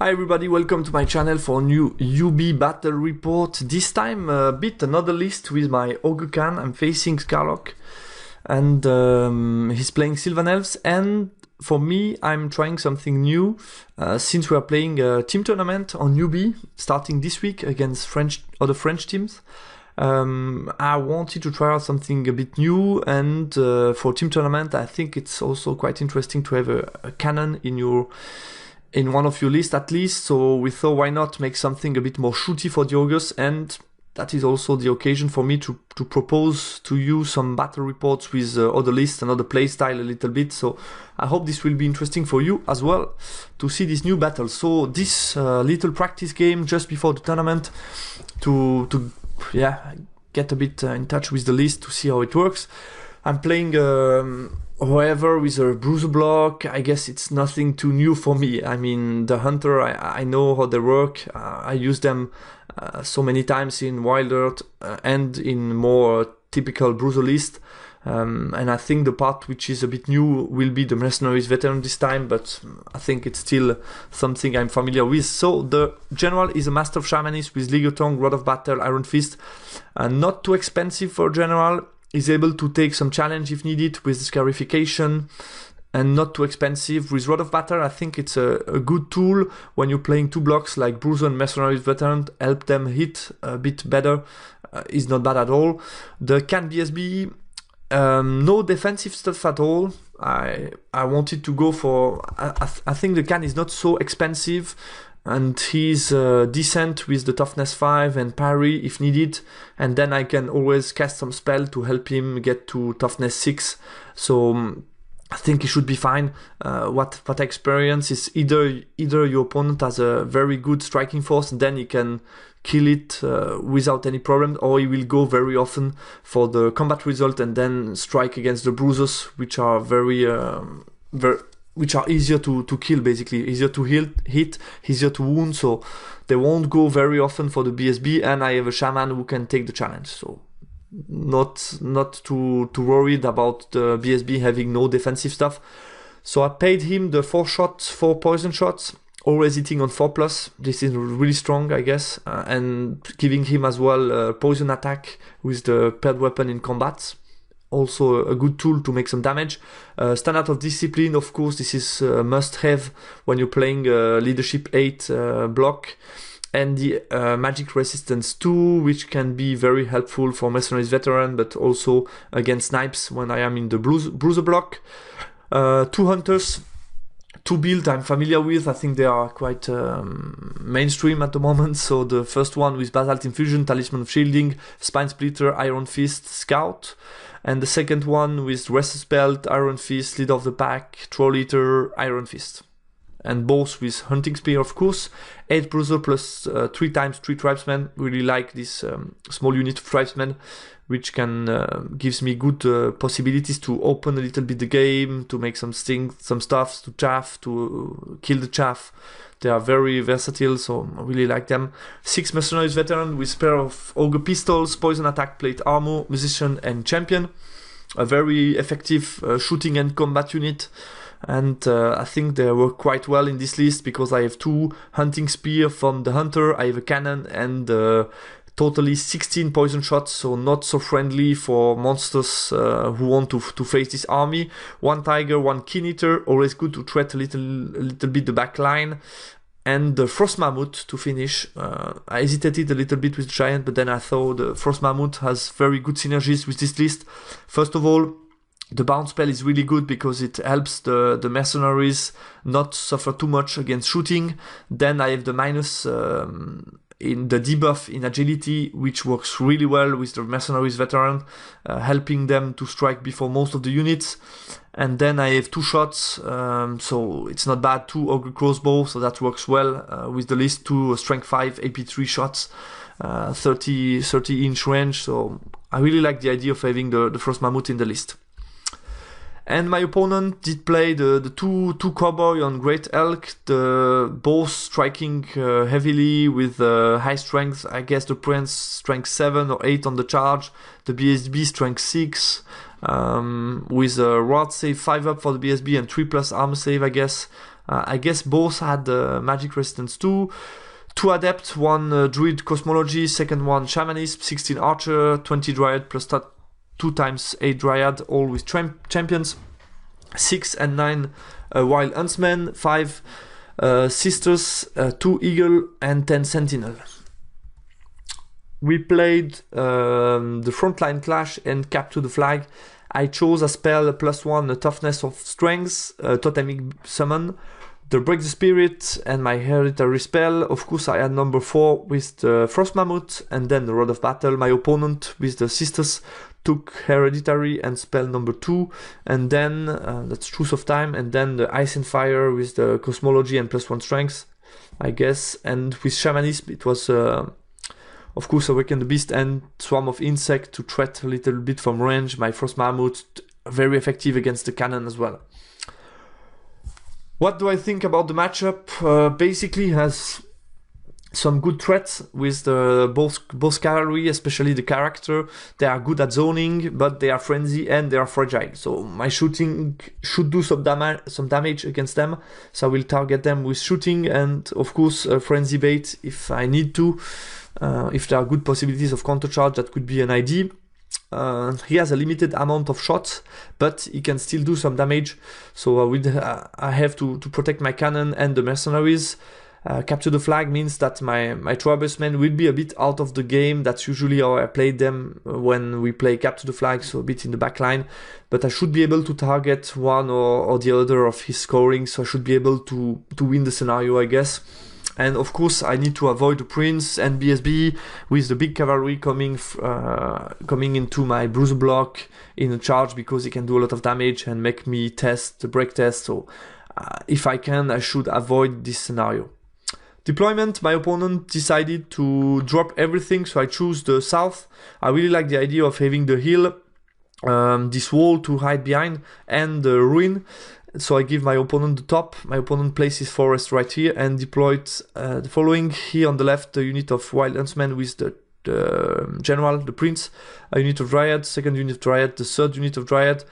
Hi everybody, welcome to my channel for a new UB battle report. This time a bit another list with my Ogre Khan. I'm facing SKARLOC and he's playing Sylvan Elves, and for me I'm trying something new since we are playing a team tournament on UB starting this week against other French teams. I wanted to try out something a bit new, and for team tournament I think it's also quite interesting to have a cannon in one of your lists at least, so we thought why not make something a bit more shooty for the ogres, and that is also the occasion for me to propose to you some battle reports with other lists and other playstyle a little bit. So I hope this will be interesting for you as well to see this new battle. So this little practice game just before the tournament to get a bit in touch with the list to see how it works. I'm playing however with a bruiser block. I guess it's nothing too new for me. I mean, the hunter, I know how they work. I use them so many times in Wild Earth and in more typical bruiser list. And I think the part which is a bit new will be the Mercenaries Veteran this time, but I think it's still something I'm familiar with. So the general is a Master of Shamanism with League of Tongue, Rod of Battle, Iron Fist. Not too expensive for general. Is able to take some challenge if needed with scarification, and not too expensive. With Rod of Battle, I think it's a good tool when you're playing two blocks like Bruiser and Mercenaries Veteran. Help them hit a bit better. Is not bad at all. The Khan BSB, no defensive stuff at all. I wanted to go for... I think the Khan is not so expensive, and he's decent with the toughness 5 and parry if needed, and then I can always cast some spell to help him get to toughness 6. So I think he should be fine. What I experience is either your opponent has a very good striking force and then he can kill it without any problem, or he will go very often for the combat result and then strike against the bruisers, which are which are easier to kill, basically, easier to hit, easier to wound, so they won't go very often for the BSB, and I have a shaman who can take the challenge, so not too worried about the BSB having no defensive stuff. So I paid him the 4 poison shots, always hitting on 4+. This is really strong, I guess, and giving him as well poison attack with the paired weapon in combat. Also a good tool to make some damage. Standard of Discipline, of course, this is a must-have when you're playing Leadership 8 block. And the Magic Resistance 2, which can be very helpful for Mercenaries Veteran, but also against snipes when I am in the Bruiser block. 2 Hunters, 2 builds I'm familiar with. I think they are quite mainstream at the moment. So the first one with Basalt Infusion, Talisman of Shielding, Spine Splitter, Iron Fist, Scout. And the second one with Restless Belt, Iron Fist, Leader of the Pack, Troll Eater, Iron Fist. And both with Hunting Spear, of course. 8 Bruiser plus 3 times 3 Tribesmen. Really like this small unit of Tribesmen, which can gives me good possibilities to open a little bit the game, to make some stuffs, to chaff, to kill the chaff. They are very versatile, so I really like them. 6 Mercenaries Veteran with pair of Ogre Pistols, Poison Attack, Plate Armor, Musician and Champion. A very effective shooting and combat unit. And I think they work quite well in this list because I have 2 Hunting Spear from the Hunter, I have a cannon, and totally 16 poison shots, so not so friendly for monsters who want to face this army. 1 Tiger, 1 Keen Eater, always good to threat a little bit the back line. And the Frost Mammoth to finish. I hesitated a little bit with Giant, but then I thought the Frost Mammoth has very good synergies with this list. First of all, the bounce spell is really good because it helps the mercenaries not suffer too much against shooting. Then I have the minus in the debuff in agility, which works really well with the Mercenaries Veteran, helping them to strike before most of the units. And then I have 2 shots, so it's not bad. 2 Ogre Crossbow, so that works well with the list. 2 Strength 5 AP3 shots, 30 inch range, so I really like the idea of having the Frost Mammoth in the list. And my opponent did play the two Cowboy on Great Elk, both striking heavily with high strength. I guess the Prince strength 7 or 8 on the charge, the BSB strength 6, with a Rod save 5 up for the BSB and 3+ armor save, I guess. I guess both had magic resistance 2. 2 adept, 1 druid cosmology, second one shamanism, 16 archer, 20 dryad plus 2 times 8 dryad, all with champions. 6 and 9 wild huntsmen, 5 sisters, 2 eagle, and 10 sentinel. We played the frontline clash and capture the flag. I chose a spell +1, a toughness of strength, totemic summon, the break the spirit, and my hereditary spell. Of course, I had number 4 with the frost mammoth, and then the rod of battle. My opponent with the sisters took hereditary and spell number 2, and then that's truth of time, and then the ice and fire with the cosmology and +1 strength, I guess. And with shamanism, it was of course awaken the beast and swarm of insect to threat a little bit from range. My frost mammoth very effective against the cannon as well. What do I think about the matchup? Basically has some good threats with the both cavalry, especially the character. They are good at zoning, but they are frenzy and they are fragile. So my shooting should do some damage against them. So I will target them with shooting and of course frenzy bait if I need to. If there are good possibilities of counter charge, that could be an idea. He has a limited amount of shots, but he can still do some damage. So I have to protect my cannon and the mercenaries. Capture the flag means that my tribesmen will be a bit out of the game. That's usually how I played them when we play capture the flag, so a bit in the back line. But I should be able to target one or the other of his scoring, so I should be able to win the scenario, I guess. And of course, I need to avoid the prince and BSB with the big cavalry coming into my bruiser block in a charge, because he can do a lot of damage and make me test the break test. So if I can, I should avoid this scenario. Deployment, my opponent decided to drop everything, so I choose the south. I really like the idea of having the hill, this wall to hide behind, and the ruin. So I give my opponent the top. My opponent places forest right here and deployed the following. Here on the left, the unit of wild huntsmen with the general, the prince, a unit of dryad, second unit of dryad, the third unit of dryad,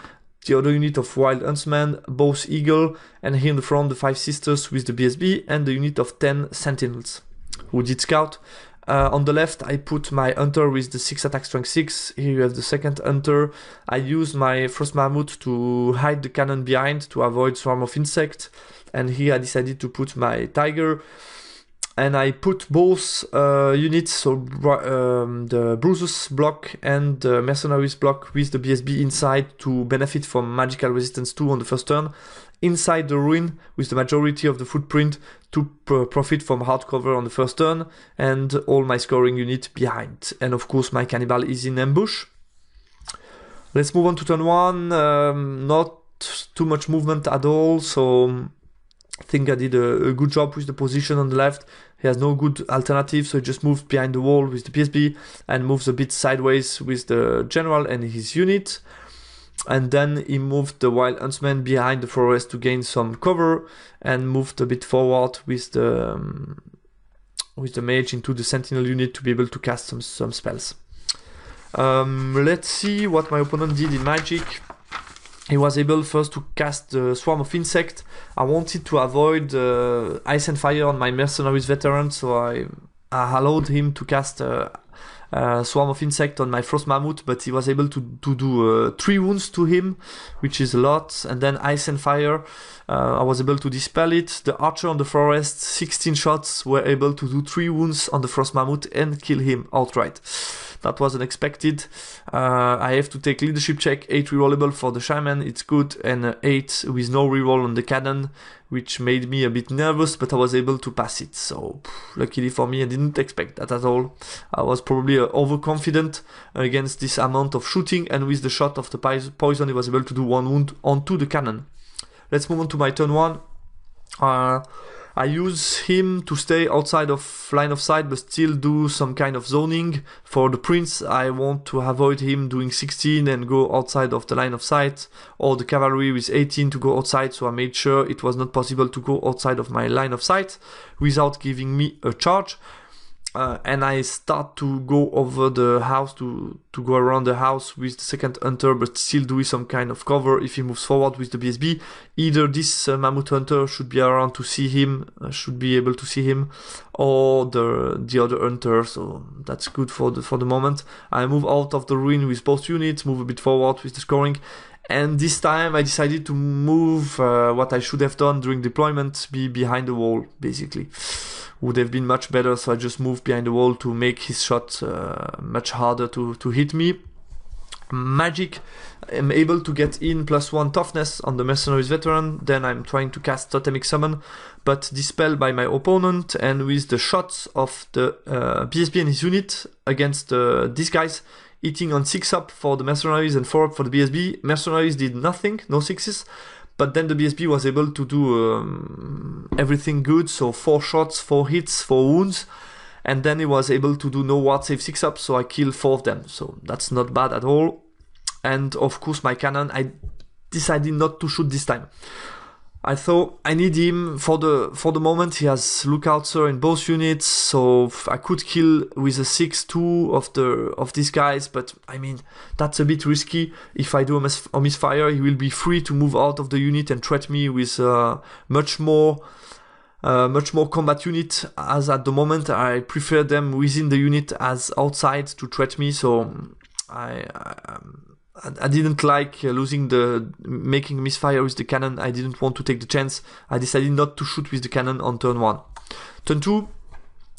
the other unit of wild huntsmen, both eagle, and here in the front, the 5 sisters with the BSB, and the unit of 10 sentinels who did scout. On the left, I put my hunter with the 6 attack strength 6. Here you have the second hunter. I use my frost mammoth to hide the cannon behind to avoid swarm of insect. And here I decided to put my tiger. And I put both units, so the bruisers block and the mercenaries block with the BSB inside to benefit from magical resistance 2 on the first turn. Inside the ruin with the majority of the footprint to profit from hardcover on the first turn, and all my scoring unit behind. And of course my cannibal is in ambush. Let's move on to turn 1. Not too much movement at all, so I think I did a good job with the position on the left. He has no good alternative, so he just moved behind the wall with the PSB and moves a bit sideways with the general and his unit. And then he moved the wild huntsman behind the forest to gain some cover, and moved a bit forward with the mage into the sentinel unit to be able to cast some spells. Let's see what my opponent did in magic. He was able first to cast the swarm of insect. I wanted to avoid ice and fire on my mercenaries veteran, so I allowed him to cast swarm of insect on my frost mammoth, but he was able to do 3 wounds to him, which is a lot. And then ice and fire, I was able to dispel it. The archer on the forest, 16 shots, were able to do 3 wounds on the frost mammoth and kill him outright. That was unexpected. I have to take leadership check, 8 rerollable for the shaman, it's good, and 8 with no reroll on the cannon, which made me a bit nervous, but I was able to pass it. So luckily for me, I didn't expect that at all. I was probably overconfident against this amount of shooting, and with the shot of the poison, I was able to do 1 wound onto the cannon. Let's move on to my turn 1. I use him to stay outside of line of sight, but still do some kind of zoning. For the prince, I want to avoid him doing 16 and go outside of the line of sight, or the cavalry with 18 to go outside, so I made sure it was not possible to go outside of my line of sight without giving me a charge. and I start to go over the house, to go around the house with the second hunter, but still doing some kind of cover if he moves forward with the BSB. Either this mammoth hunter should be around to see him, should be able to see him, or the other hunter, so that's good for the moment. I move out of the ruin with both units, move a bit forward with the scoring, and this time I decided to move what I should have done during deployment, be behind the wall, basically. Would have been much better, so I just moved behind the wall to make his shot much harder to hit me. Magic, I'm able to get in +1 toughness on the Mercenaries Veteran, then I'm trying to cast Totemic Summon, but dispelled by my opponent, and with the shots of the BSB and his unit against these guys, hitting on 6 up for the Mercenaries and 4 up for the BSB. Mercenaries did nothing, no 6s. But then the BSB was able to do everything good, so 4 shots, 4 hits, 4 wounds, and then he was able to do no ward save 6 up, so I killed 4 of them, so that's not bad at all. And of course my cannon, I decided not to shoot this time. I thought I need him for the moment. He has Lookout Sir in both units, so I could kill with a 6-2 of these guys, but I mean that's a bit risky. If I do a misfire, he will be free to move out of the unit and threat me with much more combat unit. As at the moment, I prefer them within the unit as outside to threat me. So I didn't like making a misfire with the cannon. I didn't want to take the chance. I decided not to shoot with the cannon on turn 1. Turn 2,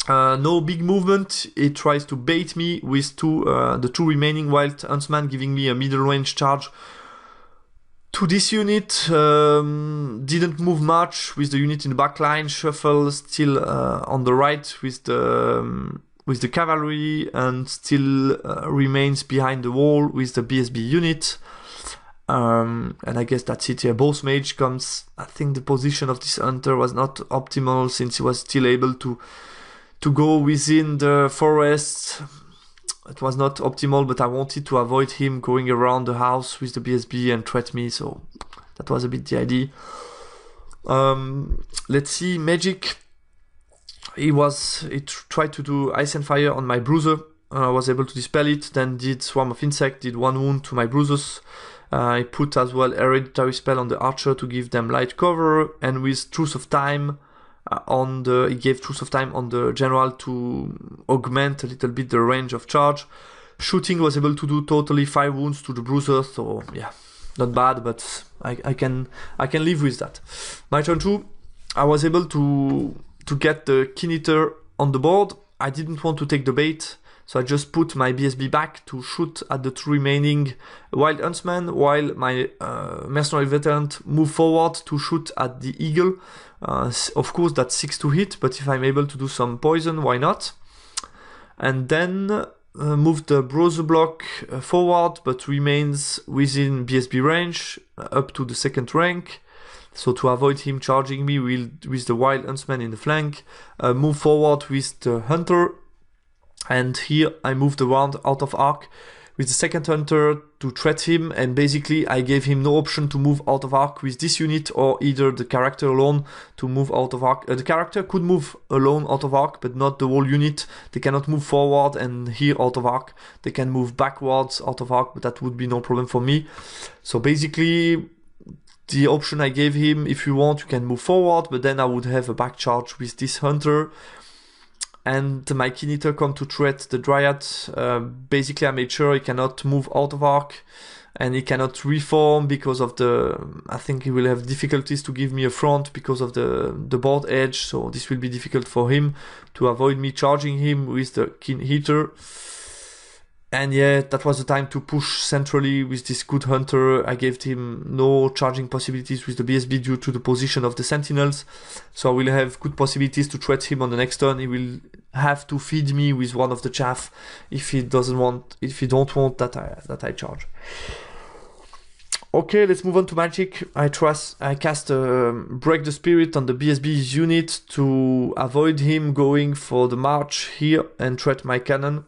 no big movement. It tries to bait me with the 2 remaining Wild Huntsman, giving me a middle range charge to this unit. Didn't move much with the unit in the back line. Shuffle still on the right with the cavalry, and still remains behind the wall with the BSB unit. And I guess that's it here. Both mage comes. I think the position of this hunter was not optimal, since he was still able to go within the forest. It was not optimal, but I wanted to avoid him going around the house with the BSB and threat me, so that was a bit the idea. Let's see, magic. He tried to do Ice and Fire on my Bruiser. I was able to dispel it, then did Swarm of Insect, did 1 wound to my Bruisers. I put as well Hereditary Spell on the Archer to give them light cover, and with Truce of Time he gave Truce of Time on the General to augment a little bit the range of charge. Shooting was able to do totally 5 wounds to the Bruiser, so yeah, not bad, but I can live with that. My turn 2, I was able to get the Keen Eater on the board. I didn't want to take the bait, so I just put my BSB back to shoot at the 2 remaining Wild Huntsmen, while my Mercenary Veteran moved forward to shoot at the Eagle. Of course that's 6 to hit, but if I'm able to do some poison, why not? And then move the Bruiser block forward, but remains within BSB range up to the 2nd rank. So to avoid him charging me with the Wild Huntsman in the flank, move forward with the Hunter, and here I moved around out of arc with the 2nd Hunter to threat him, and basically I gave him no option to move out of arc with this unit, or either the character alone to move out of arc. The character could move alone out of arc, but not the whole unit. They cannot move forward and here out of arc. They can move backwards out of arc, but that would be no problem for me. So basically, the option I gave him, if you want, you can move forward, but then I would have a back charge with this Hunter. And my Keen Eater come to threat the Dryad. Basically, I made sure he cannot move out of arc, and he cannot reform because of I think he will have difficulties to give me a front because of the board edge, so this will be difficult for him to avoid me charging him with the Keen Eater. And yeah, that was the time to push centrally with this good Hunter. I gave him no charging possibilities with the BSB due to the position of the Sentinels. So I will have good possibilities to threat him on the next turn. He will have to feed me with one of the chaff if he don't want that I charge. Okay, let's move on to magic. I cast Break the Spirit on the BSB unit to avoid him going for the march here and threat my cannon.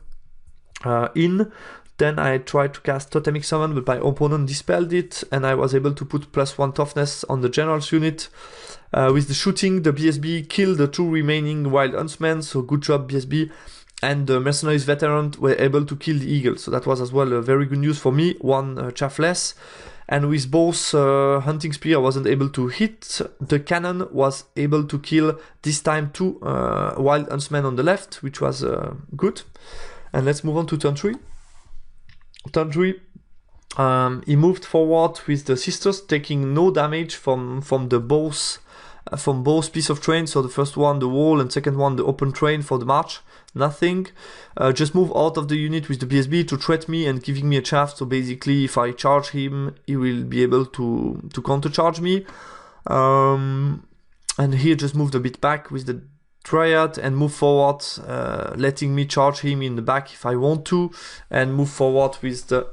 In Then I tried to cast Totemic Summon, but my opponent dispelled it, and I was able to put +1 toughness on the general's unit. With the shooting, the BSB killed the 2 remaining Wild Huntsmen, so good job BSB. And the Mercenaries Veteran were able to kill the Eagle, so that was as well very good news for me, 1 chaff less. And with both Hunting Spear, I wasn't able to hit. The cannon was able to kill, this time 2 Wild Huntsmen on the left, which was good. And let's move on to turn 3. Turn 3, he moved forward with the Sisters, taking no damage from both pieces of terrain. So the first one, the wall, and second one, the open terrain for the march. Nothing. Just move out of the unit with the BSB to threat me and giving me a chaff. So basically, if I charge him, he will be able to counter-charge me. And here just moved a bit back with the Triad and move forward, letting me charge him in the back if I want to, and move forward with the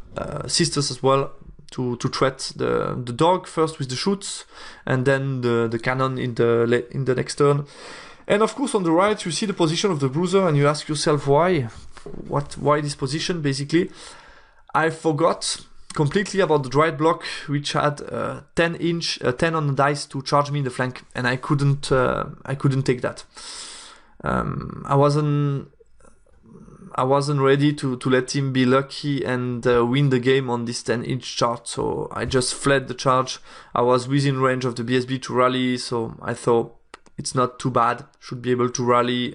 Sisters as well to threat the dog first with the shoots, and then the cannon in the next turn. And of course on the right you see the position of the Bruiser, and you ask yourself why this position. Basically, I forgot completely about the Dryad block, which had 10 on the dice to charge me in the flank, and I couldn't take that. I wasn't ready to let him be lucky and win the game on this 10-inch chart, so I just fled the charge. I was within range of the BSB to rally, so I thought it's not too bad, should be able to rally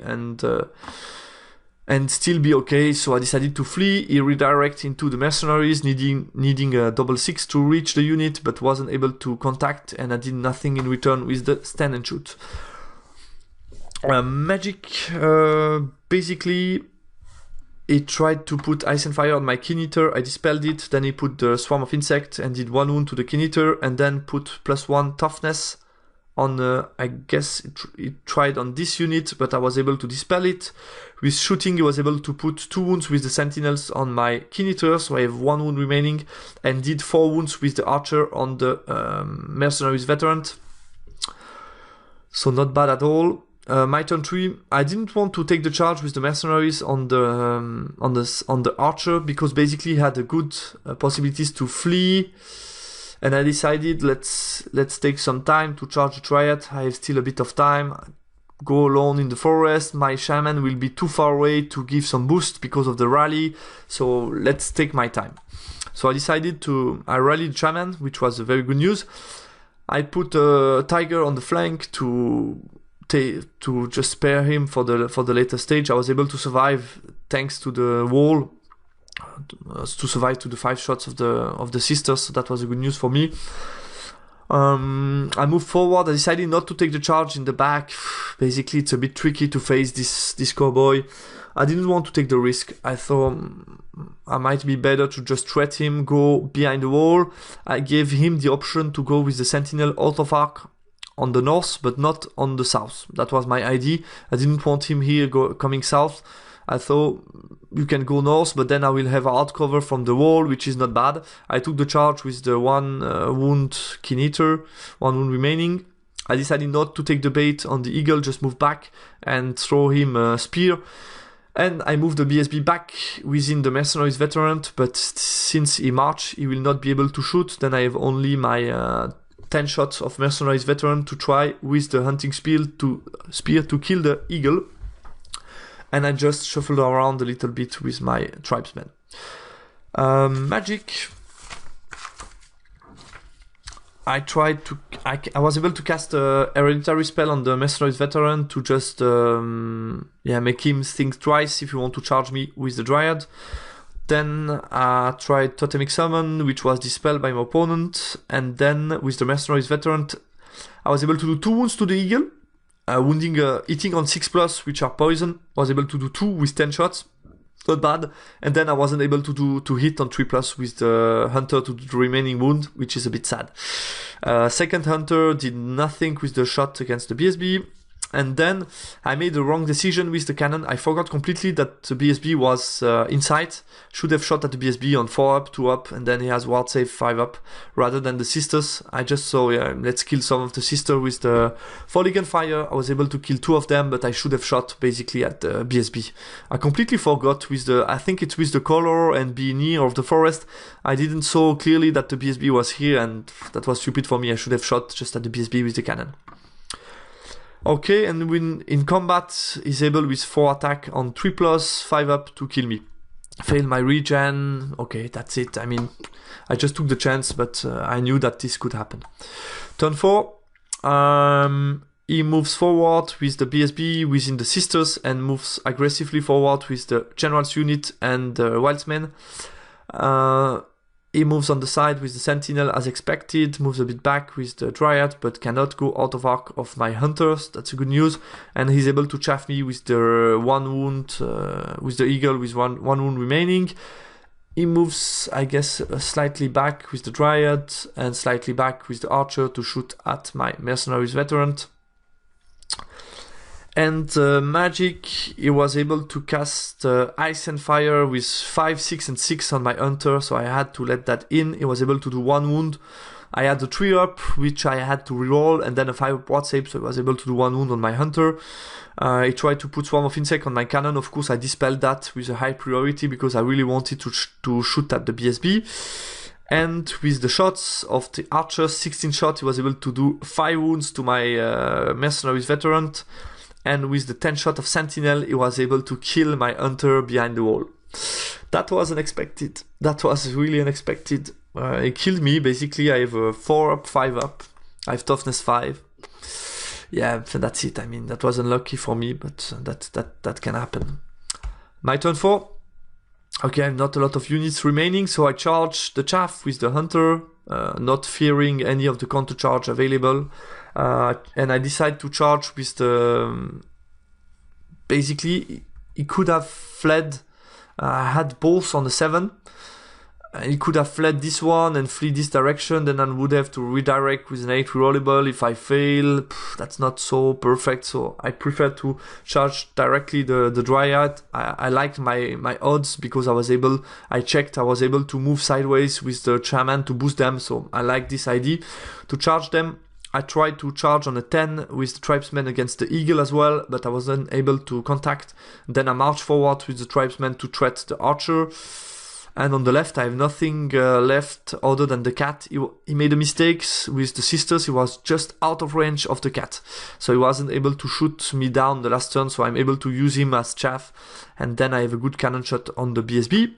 and still be okay. So I decided to flee. He redirected into the Mercenaries, needing a 6/6 to reach the unit, but wasn't able to contact, and I did nothing in return with the stand and shoot. Magic, basically, he tried to put Ice and Fire on my Keen Eater. I dispelled it. Then he put the Swarm of Insect and did 1 wound to the Keen Eater, and then put +1 toughness on, I guess it tried on this unit, but I was able to dispel it. With shooting, he was able to put 2 wounds with the Sentinels on my Keen Eater, so I have 1 wound remaining, and did 4 wounds with the Archer on the Mercenaries Veteran. So not bad at all. My turn 3, I didn't want to take the charge with the Mercenaries on the Archer, because basically he had a good possibilities to flee. And I decided let's take some time to charge the Triad. I have still a bit of time. Go alone in the forest. My Shaman will be too far away to give some boost because of the rally. So let's take my time. So I decided I rallied Shaman, which was a very good news. I put a Tiger on the flank to just spare him for the later stage. I was able to survive thanks to the wall. To survive to the 5 shots of the Sisters, so that was a good news for me. I moved forward. I decided not to take the charge in the back. Basically, it's a bit tricky to face this cowboy. I didn't want to take the risk. I thought I might be better to just threat him, go behind the wall. I gave him the option to go with the Sentinel out of arc on the north, but not on the south. That was my idea. I didn't want him here coming south. I thought you can go north, but then I will have a hard cover from the wall, which is not bad. I took the charge with the 1 wound Keen Eater, 1 wound remaining. I decided not to take the bait on the Eagle, just move back and throw him a spear. And I moved the BSB back within the Mercenaries Veteran, but since he marched, he will not be able to shoot. Then I have only my 10 shots of Mercenaries Veteran to try with the Hunting Spear to kill the Eagle. And I just shuffled around a little bit with my tribesmen. Magic. I was able to cast a hereditary spell on the Mercenaries Veteran to just make him think twice if you want to charge me with the Dryad. Then I tried Totemic Summon, which was dispelled by my opponent, and then with the Mercenaries Veteran, I was able to do 2 wounds to the Eagle. Wounding, hitting on 6+, which are poison. Was able to do 2 with 10 shots, not bad. And then I wasn't able to hit on 3+ with the Hunter to do the remaining wound, which is a bit sad. Second Hunter did nothing with the shot against the BSB. And then I made the wrong decision with the cannon. I forgot completely that the BSB was inside. Should have shot at the BSB on 4 up, 2 up, and then he has ward save 5 up, rather than the sisters. I just saw, yeah, let's kill some of the sister with the volley gunfire. I was able to kill 2 of them, but I should have shot basically at the BSB. I completely forgot with the, I think it's with the color and being near of the forest. I didn't saw clearly that the BSB was here, and that was stupid for me. I should have shot just at the BSB with the cannon. Okay, and when in combat, he's able with 4 attack on 3+, 5 up to kill me. Fail my regen. Okay, that's it. I mean, I just took the chance, but I knew that this could happen. Turn 4, he moves forward with the BSB within the sisters and moves aggressively forward with the general's unit and the wildsmen. He moves on the side with the sentinel as expected, moves a bit back with the dryad, but cannot go out of arc of my hunters. That's a good news. And he's able to chaff me with the 1 wound, with the eagle with one wound remaining. He moves, I guess, slightly back with the dryad and slightly back with the archer to shoot at my mercenaries veteran. And magic, he was able to cast ice and fire with 5, 6, and 6 on my hunter, so I had to let that in. He was able to do 1 wound. I had the 3 up, which I had to reroll, and then a 5 up ward save, so I was able to do 1 wound on my hunter. He tried to put Swarm of Insect on my cannon. Of course, I dispelled that with a high priority because I really wanted to shoot at the BSB. And with the shots of the archer, 16 shots, he was able to do 5 wounds to my mercenaries veteran. And with the 10 shot of Sentinel, he was able to kill my hunter behind the wall. That was unexpected. That was really unexpected. He killed me, basically. I have a 4 up, 5 up. I have toughness 5. Yeah, that's it. I mean, that was unlucky for me, but that can happen. My turn 4. Okay, I have not a lot of units remaining, so I charge the chaff with the hunter, not fearing any of the counter charge available. And I decide to charge with the... Basically, he could have fled. I had both on the 7. He could have fled this one and flee this direction, then I would have to redirect with an 8 rerollable. If I fail, that's not so perfect, so I prefer to charge directly the dryad. I liked my odds because I was able to move sideways with the shaman to boost them, so I like this idea. To charge them, I tried to charge on a 10 with the tribesmen against the eagle as well, but I wasn't able to contact. Then I marched forward with the tribesmen to threat the archer. And on the left, I have nothing left other than the cat. He made a mistake with the sisters. He was just out of range of the cat. So he wasn't able to shoot me down the last turn, so I'm able to use him as chaff. And then I have a good cannon shot on the BSB.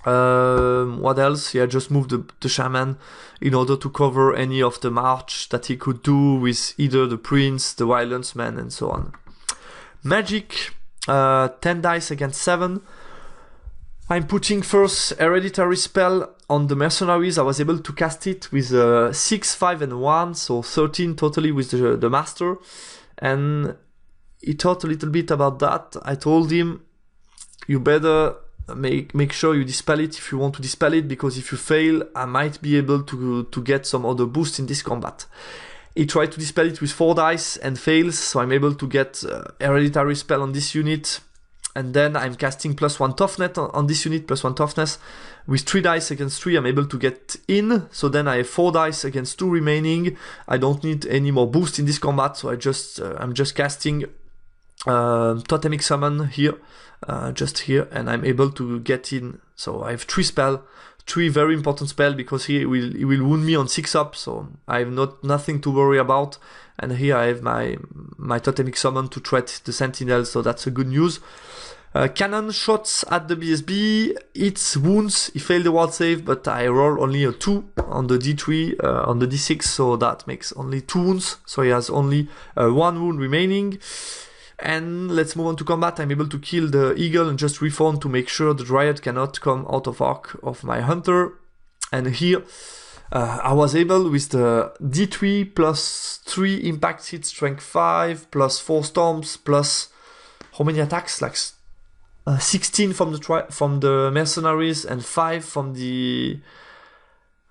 What else? Yeah, just moved the shaman in order to cover any of the march that he could do with either the prince, the wild huntsman, and so on. Magic, 10 dice against 7. I'm putting first Hereditary Spell on the mercenaries. I was able to cast it with 6, 5, and 1, so 13 totally with the master. And he thought a little bit about that. I told him, you better make sure you dispel it if you want to dispel it, because if you fail, I might be able to get some other boost in this combat. He tried to dispel it with 4 dice and fails, so I'm able to get Hereditary Spell on this unit. And then I'm casting +1 toughness on this unit, +1 toughness. With 3 dice against 3, I'm able to get in. So then I have 4 dice against 2 remaining. I don't need any more boost in this combat, so I'm just casting Totemic Summon here, just here, and I'm able to get in. So I have 3 very important spell, because he will wound me on 6 up, so I have nothing to worry about. And here I have my Totemic Summon to threat the Sentinel, so that's a good news. Cannon shots at the BSB, hits, wounds. He failed the ward save, but I roll only a 2 on the D3, on the D6, so that makes only 2 wounds. So he has only 1 wound remaining. And let's move on to combat. I'm able to kill the eagle and just reform to make sure the dryad cannot come out of arc of my hunter. And here I was able with the D3 +3 impact hit, strength 5, +4 storms, plus how many attacks? Like 16 from the mercenaries and 5 from the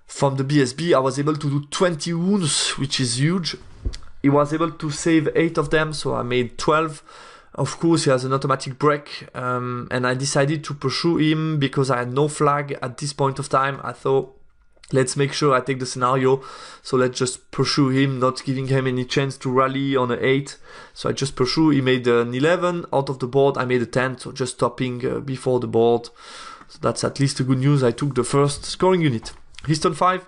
BSB. I was able to do 20 wounds, which is huge. he was able to save 8 of them, so I made 12. Of course, he has an automatic break, and I decided to pursue him because I had no flag at this point of time. I thought, let's make sure I take the scenario, so let's just pursue him, not giving him any chance to rally on an 8. So I just pursue. He made an 11 out of the board. I made a 10, so just stopping before the board. So that's at least the good news. I took the first scoring unit. His turn 5.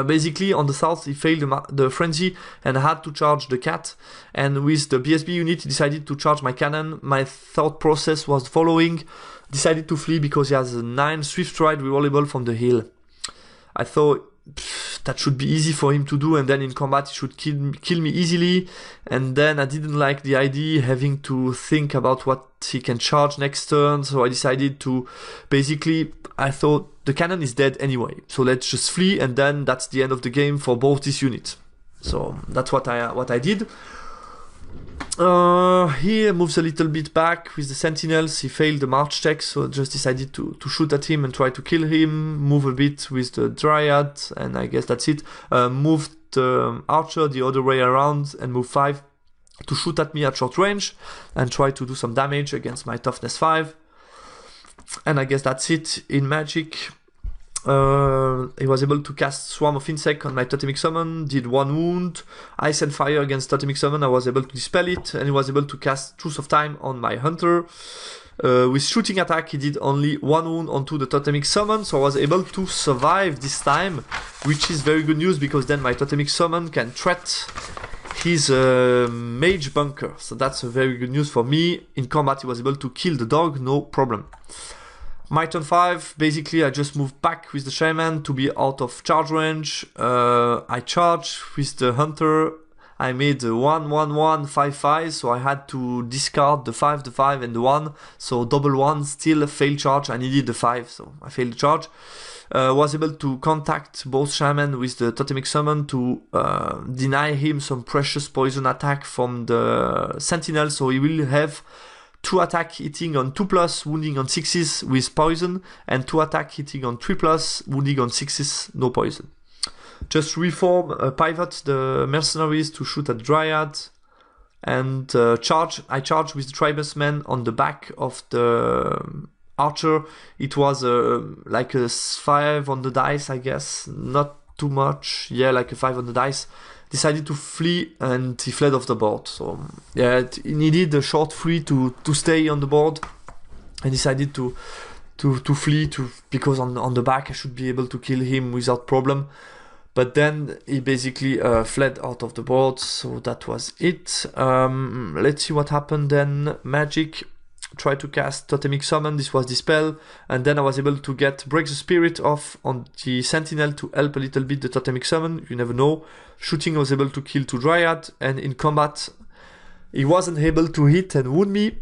Basically, on the south, he failed the frenzy and had to charge the cat. And with the BSB unit, he decided to charge my cannon. My thought process was the following. Decided to flee because he has a 9 swift ride rerollable from the hill. I thought that should be easy for him to do, and then in combat he should kill me easily. And then I didn't like the idea having to think about what he can charge next turn, so I decided to I thought the cannon is dead anyway, so let's just flee, and then that's the end of the game for both these units. So that's what I did. He moves a little bit back with the sentinels. He failed the march check, so just decided to shoot at him and try to kill him. Move a bit with the dryad, and I guess that's it. Moved the archer the other way around and move 5 to shoot at me at short range and try to do some damage against my toughness 5. And I guess that's it in magic. He was able to cast Swarm of Insect on my Totemic Summon, did 1 wound. Ice and Fire against Totemic Summon, I was able to dispel it, and he was able to cast Truth of Time on my Hunter. With Shooting Attack, he did only 1 wound onto the Totemic Summon, so I was able to survive this time, which is very good news because then my Totemic Summon can threat his Mage Bunker. So that's a very good news for me. In combat, he was able to kill the dog, no problem. My turn 5, basically I just moved back with the Shaman to be out of charge range. I charged with the Hunter. I made a 1-1-1, 5-5, so I had to discard the 5, the 5, and the 1. So double 1, still failed charge. I needed the 5, so I failed the charge. Was able to contact both Shaman with the Totemic Summon to deny him some precious poison attack from the Sentinel, so he will have 2 attack hitting on 2+, wounding on 6s with poison, and 2 attack hitting on 3+, wounding on 6s, no poison. Just reform, pivot the mercenaries to shoot at Dryad, and charge. I charged with the Tribesman on the back of the archer. It was like a 5 on the dice, I guess, not too much, yeah, like a 5 on the dice. Decided to flee, and he fled off the board. So yeah, he needed a short flee to stay on the board, and decided to flee because on the back I should be able to kill him without problem. But then he basically fled out of the board, so that was it. Let's see what happened then. Magic. Try to cast Totemic Summon, this was Dispel, and then I was able to break the spirit off on the Sentinel to help a little bit the Totemic Summon, you never know. Shooting, I was able to kill 2 Dryad, and in combat he wasn't able to hit and wound me.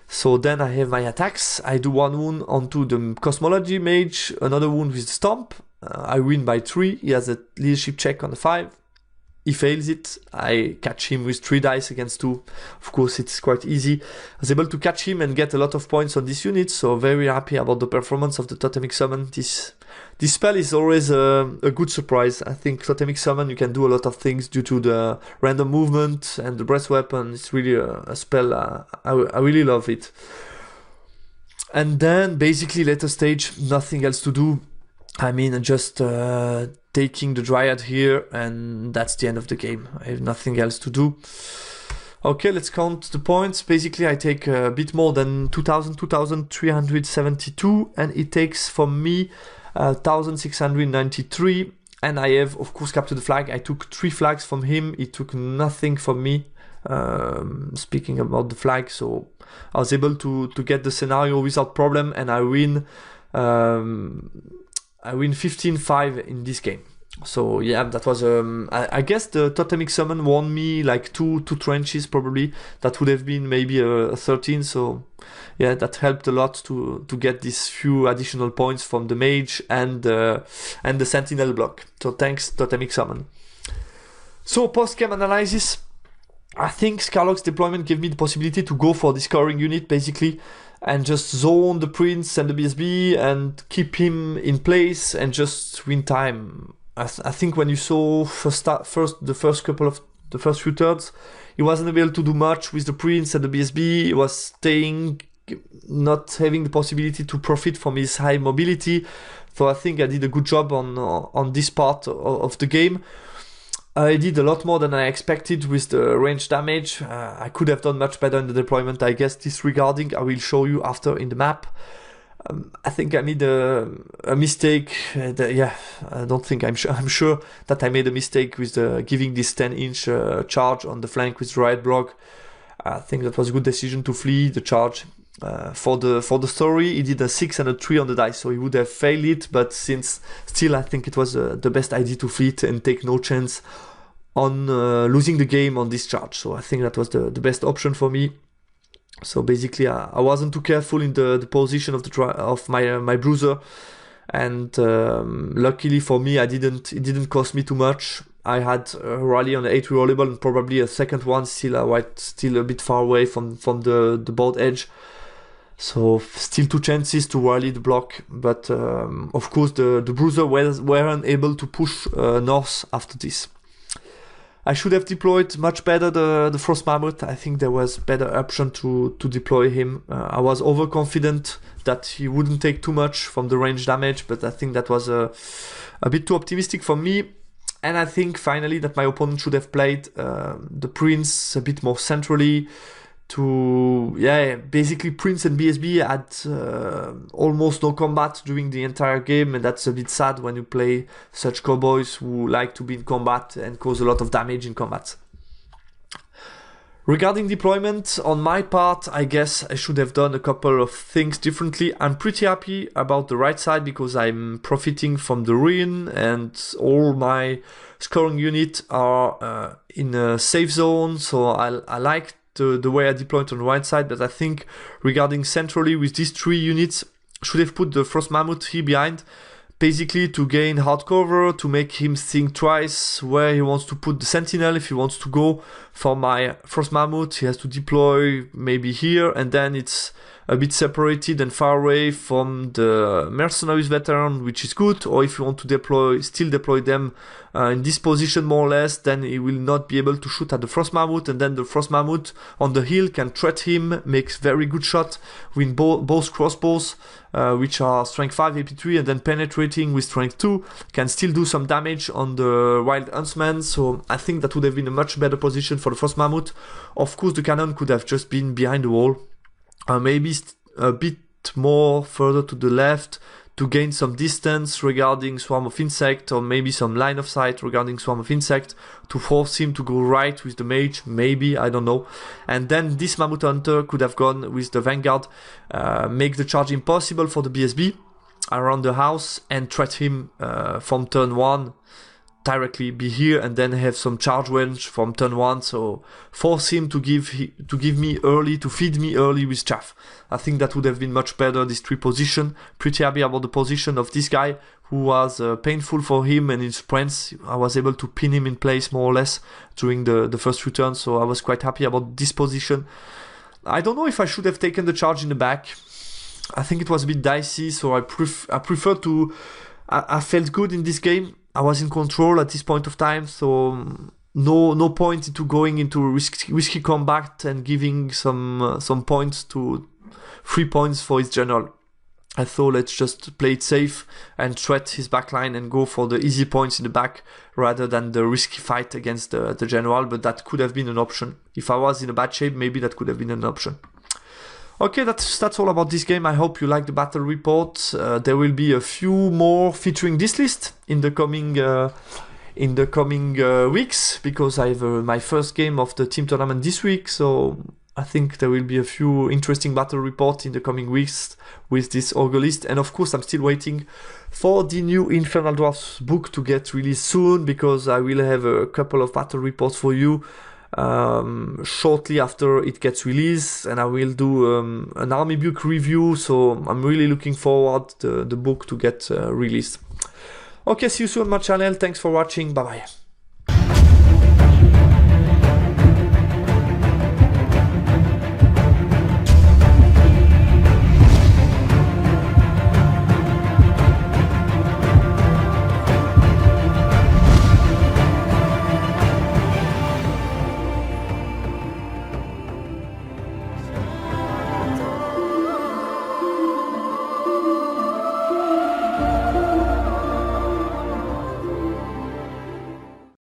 So then I have my attacks. I do 1 wound onto the Cosmology Mage, another wound with Stomp. I win by 3, he has a leadership check on the 5. He fails it. I catch him with 3 dice against 2. Of course, it's quite easy. I was able to catch him and get a lot of points on this unit, so very happy about the performance of the Totemic Summon. This spell is always a good surprise. I think Totemic Summon, you can do a lot of things due to the random movement and the breath weapon. It's really a spell. I really love it. And then, basically, later stage, nothing else to do. I mean, just taking the Dryad here, and that's the end of the game. I have nothing else to do. Okay, let's count the points. Basically, I take a bit more than 2,372, and it takes from me 1,693. And I have, of course, captured the flag. I took 3 flags from him. He took nothing from me. Speaking about the flag, so I was able to get the scenario without problem, and I win 15-5 in this game. So yeah, that was I guess the Totemic Summon won me like two trenches probably. That would have been maybe a 13. So yeah, that helped a lot to get these few additional points from the Mage and the Sentinel block. So thanks Totemic Summon. So post-game analysis. I think SKARLOC's deployment gave me the possibility to go for the scoring unit basically, and just zone the Prince and the BSB and keep him in place and just win time. I think when you saw the first couple of the first few turns. He wasn't able to do much with the Prince and the BSB. He was staying, not having the possibility to profit from his high mobility. So I think I did a good job on this part of the game. I did a lot more than I expected with the range damage. I could have done much better in the deployment, I guess, disregarding. I will show you after in the map. I think I made a mistake. I don't think I'm sure that I made a mistake with giving this 10-inch charge on the flank with the right block. I think that was a good decision to flee the charge. For the story, he did a 6 and a 3 on the dice, so he would have failed it. But since still, I think it was the best idea to flee it and take no chance on losing the game on this charge. So I think that was the best option for me. So basically, I wasn't too careful in the position of my bruiser, and luckily for me, it didn't cost me too much. I had a rally on the 8 rerollable and probably a second one still a bit far away from the board edge. So still 2 chances to rally the block, but of course the bruiser weren't able to push north after this. I should have deployed much better the Frost Mammoth. I think there was better option to deploy him. I was overconfident that he wouldn't take too much from the range damage, but I think that was a bit too optimistic for me. And I think finally that my opponent should have played the Prince a bit more centrally. Basically Prince and BSB had almost no combat during the entire game, and that's a bit sad when you play such cowboys who like to be in combat and cause a lot of damage in combat. Regarding deployment, on my part, I guess I should have done a couple of things differently. I'm pretty happy about the right side because I'm profiting from the ruin and all my scoring units are in a safe zone, so I like the way I deployed on the right side. But I think regarding centrally with these 3 units, should have put the Frost Mammoth here behind, basically to gain hard cover, to make him think twice where he wants to put the Sentinel. If he wants to go for my Frost Mammoth, he has to deploy maybe here, and then it's a bit separated and far away from the Mercenaries Veteran, which is good. Or if you want to still deploy them in this position more or less, then he will not be able to shoot at the Frost Mammoth, and then the Frost Mammoth on the hill can threat him, makes very good shot with both crossbows, which are strength 5 AP3, and then penetrating with strength 2 can still do some damage on the Wild Huntsman. So I think that would have been a much better position for the Frost Mammoth. Of course, the cannon could have just been behind the wall, maybe a bit more further to the left to gain some distance regarding Swarm of Insect, or maybe some line of sight regarding Swarm of Insect to force him to go right with the mage, maybe, I don't know. And then this Mammoth Hunter could have gone with the Vanguard, make the charge impossible for the BSB around the house, and threat him from turn 1, directly be here, and then have some charge range from turn 1, so force him to give me early, to feed me early with chaff. I think that would have been much better, this 3 position. Pretty happy about the position of this guy, who was painful for him, and in sprints I was able to pin him in place more or less during the first few turns, so I was quite happy about this position. I don't know if I should have taken the charge in the back. I think it was a bit dicey, so I prefer to... I felt good in this game. I was in control at this point of time, so no point into going into risky combat and giving some points to 3 points for his general. I thought let's just play it safe and threat his backline and go for the easy points in the back rather than the risky fight against the general, but that could have been an option. If I was in a bad shape, maybe that could have been an option. Okay, that's all about this game. I hope you like the battle report. There will be a few more featuring this list in the coming weeks, because I have my first game of the team tournament this week. So I think there will be a few interesting battle reports in the coming weeks with this Ogre list. And of course, I'm still waiting for the new Infernal Dwarfs book to get released soon, because I will have a couple of battle reports for you shortly after it gets released, and I will do an army book review, so I'm really looking forward to the book to get released. Okay, see you soon on my channel. Thanks for watching. Bye bye.